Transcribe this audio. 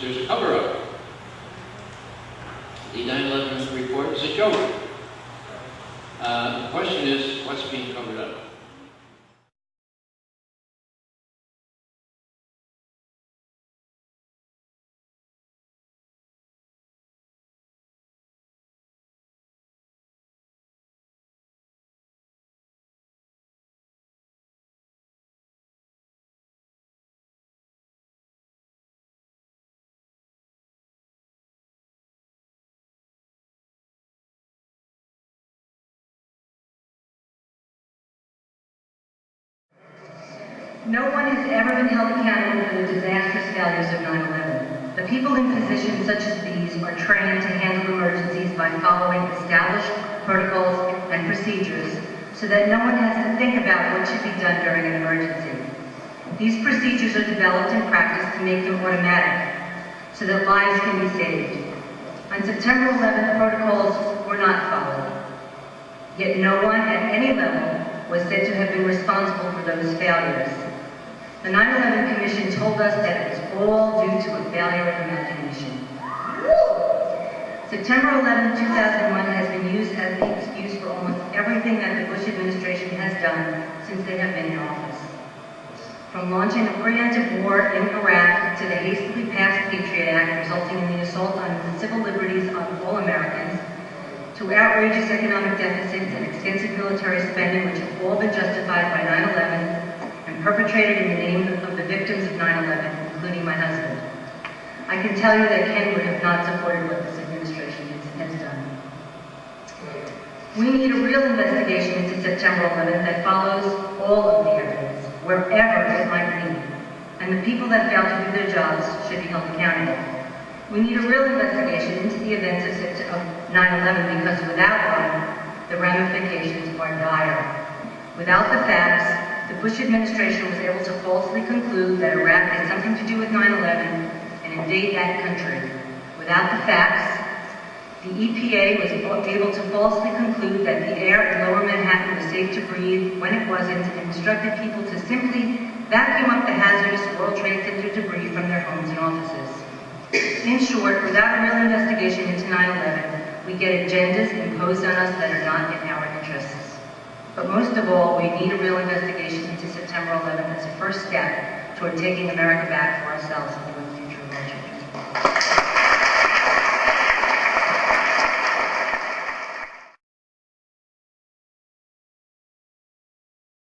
there's a cover-up. The 9/11 report is a joke. The question is, what's being covered up? No one has ever been held accountable for the disastrous failures of 9/11. The people in positions such as these are trained to handle emergencies by following established protocols and procedures so that no one has to think about what should be done during an emergency. These procedures are developed and practiced to make them automatic so that lives can be saved. On September 11th, protocols were not followed. Yet no one at any level was said to have been responsible for those failures. The 9/11 Commission told us that it was all due to a failure of imagination. September 11, 2001 has been used as the excuse for almost everything that the Bush administration has done since they have been in office. From launching a preemptive war in Iraq to the hastily passed Patriot Act resulting in the assault on the civil liberties of all Americans, to outrageous economic deficits and extensive military spending which have all been justified by 9/11 and perpetrated in the name of the victims of 9/11, including my husband. I can tell you that Ken would have not supported what this administration has done. We need a real investigation into September 11th that follows all of the evidence, wherever it might lead, and the people that failed to do their jobs should be held accountable. We need a real investigation into the events of 9/11 because without one, the ramifications are dire. Without the facts, the Bush administration was able to falsely conclude that Iraq had something to do with 9/11 and invade that country. Without the facts, the EPA was able to falsely conclude that the air in Lower Manhattan was safe to breathe when it wasn't and instructed people to simply vacuum up the hazardous World Trade Center debris from their homes and offices. In short, without a real investigation into 9/11, we get agendas imposed on us that are not in our interests. But most of all, we need a real investigation into September 11th as a first step toward taking America back for ourselves.